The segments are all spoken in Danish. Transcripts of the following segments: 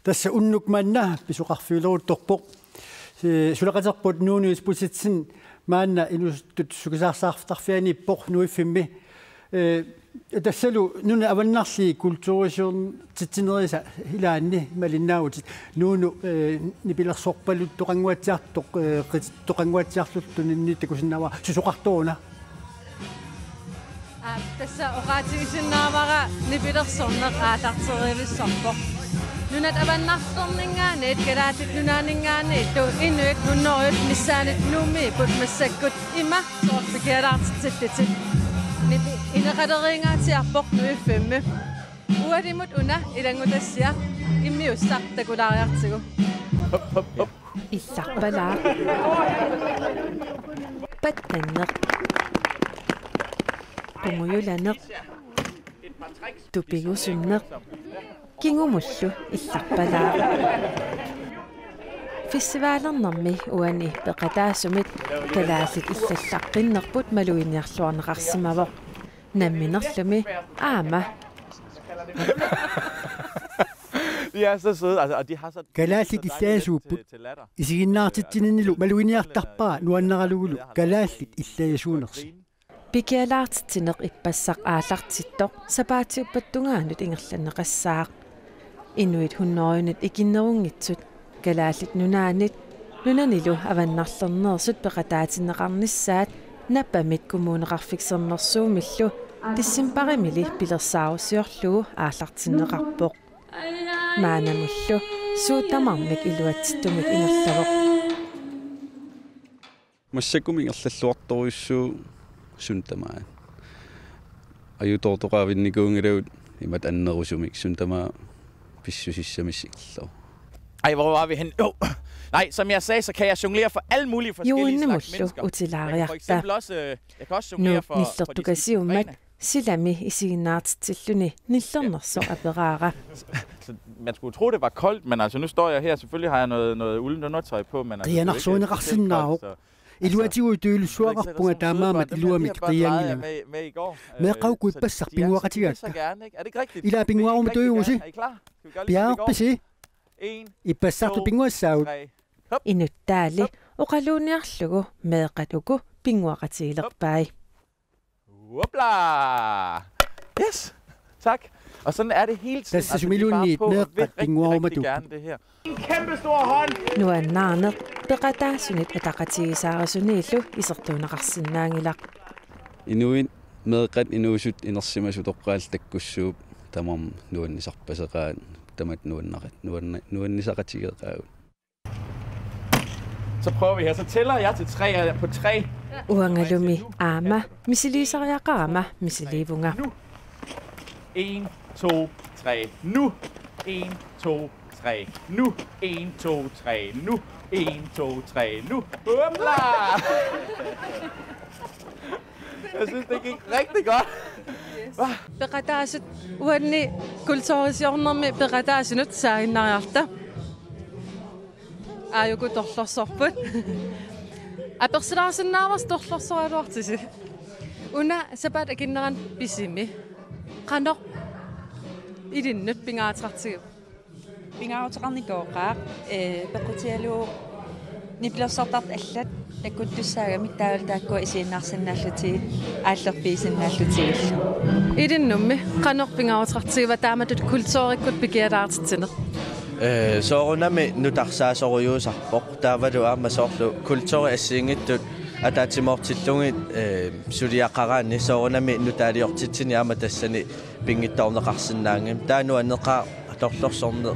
Tässä unnukmanna pisuqarfiuluuttorpoq sulaqaterput nuunu spusitsin maanna inustut sukisaarsaartarfianippoq nuiffimmi tassalu nuna avannarli kultuurisurn titsinerisa hilaanni malinnaautit nuunu nipilersorpalut toqanguatsiartoq toqanguatsiarluttuninni takusinnaava susuqartuuna tässä oqaatigisinnaamara nipilersorneq aalarterivissorpoq nunat avannartorningaani itkalaatut nunaaningaani tu inuit nunnorit missaanit nuumi put massakkut ima soorpikialaartitsit nipi ineqaleringaatiarpoq nuiffimmi ualimut una ilangutassiaq immiussartakulaariartigu issarpalaa pattanneq punguyulaneq tupigusunneq kingumullu issarpalaa Festivaalernermi uani peqataasumit kalaallit illallaqqinnerput maluiniarluarneqarsimavoq namminerlumi aama De er så søde, altså, og de har så... kalaallit illaasuupput isiginnaartitsininilu maluiniartarpaa nuanneraluulu kalaallit illayasuunersi pikialaartittineq ippassaq aallartittoq sapaatiuppattungaanut ingerlanneqassaaq inuit hunnorunit ikinnerungitsut kalaallit nunaanit nunanilu avannarlernersut peqataatineqarnissaat nappamit kumuuneqarfiksernersuumillu tissimparimili pilersaarusiorluu aallartineqarpoq maanamullu suutamarmik iluatsittumik ingerlavoq массаккум ингерллуарторуйссуу сунтамаа аютортораавинникуунгилавут имат аннерусумик сунтамаа писсусиссамиссикллоо Ej, hvor var vi hen? Nej, som jeg sagde, så kan jeg jonglere for alle mulige forskellige slags mennesker. For eksempel også, jeg kan også jonglere for de suveræne. Silami isiginnaartitilluni nillernerso aperaara. Man skulle tro, det var koldt, men altså nu står jeg her. Selvfølgelig har jeg noget uldent undertøj på, men altså qianarsuuneqarsinnaaruq iluatiuituilussuaqarpunga taamaamat iluamik qiangila meeqauku ippassaq pinguaqatigaakka ila pinguaruma tuyugusi piaarpisi ippassartu pinguassaavut inuttaali oqaluuniarlugu meeqatuku pinguaqatigilerpai Hopla! Yes! Tak. Og sådan er det hele tiden. Altså, vi vil gerne det her. En kæmpe stor hånd! Nu er nærnet beqataasunit ataqatigisaarasuniillu isertuunaqarsinnaangilaq. Inuit meeqat inuusut inersimasut oqqaaltakkussuup tamam nuannisarpaseqaat tamat nuannisaqatigeeqaavut. Så prøver vi her. Så tæller jeg til 3 på 3. Uangalumi aama misiliisariaqaama misilivunga. Nu. 1, 2, 3. Nu. 1, 2, 3. Nu. 1, 2, 3. Nu. 1, 2, 3. Nu. Hopla! Jeg synes, det gik rigtig godt. Peqataasut uanni kultuurisiornermi peqataasunut saaginnariarta. Aayuku torlorsorput. Apersilaarsinnaavas torlorsoraluartisi. Una sapat akinneran pisimi. Qanoq ilinnut pingaatartigu. Pingaautaqarnikoqaaq pequtialu niplersortart allat takuttussaagami taavultaakkua isiinnaarsinnaalluti aallerpiisinnaallutigillu. Ilinnummi qanoq pingaatartigiva taamatut kultuurikkut pikialaartitsinneq. Soorunami nutarsaasoriuusarpoq taavalu aama soorlu kultuuri assiingittut ataatsimortillungit suliaqaraanni soorunami nutaaliortitsini aama tassani pingittorneqarsinnaangim taanu anneqa torlorsorne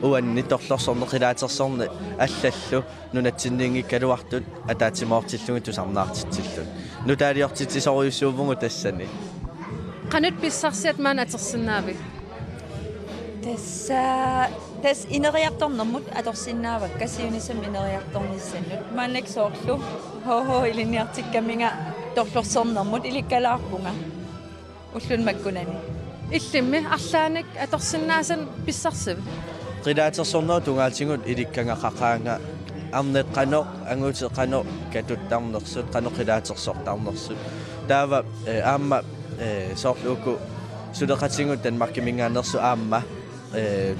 uanni torlorsorneqilaatersorne allallu nunatsinniingikkaluartut ataatsimortillungit tusarnaartitsillun nutaaliortitsisoriussuuvungu tassani qanut pissarsiat maan atersinnaavi Tas ineriartornermut atorsinnaavak kasiunisam ineriartornissannut maannak soorlu hoho iliniartikkaminga torlorsornermut ilikkalaarpunga ullun makkunani illimmi arlaanik atorsinnaasan pissarsiv qilaatersornera tungaaltingut ilikkangaqaqaanga arneq qanoq anguute qanoq katuttarnersut qanoq qilaatersortarnersut taava aamma soorluuku suleqatingut tanmarkimingaannersu aamma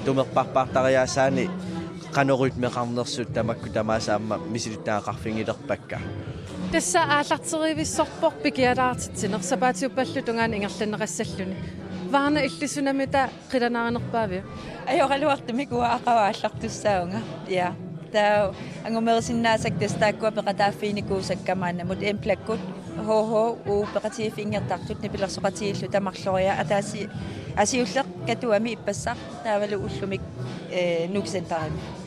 тумерпарпартариасаани канорут меқарнерсут тамакку тамаасаама мисилиттаақарфингилерпакка тасса ааллартеривиссорпор пикиалаартитсинер сапаатиуппаллу тунгаан ингерланеқассаллуни ваана иллисунамита қиланааринерпаави ajorluartumi kuaaqawaallortussaaunga ja tao angumerisinnaasак тастааккуа пеқатааффиникуусаккамаанамут эмплаккут хоо уу пеқатиифингертартут нипилерсоқатииллу тамарлориа атааси асиуллеқ катуами иппассақ таавалу уллумик нуксентарами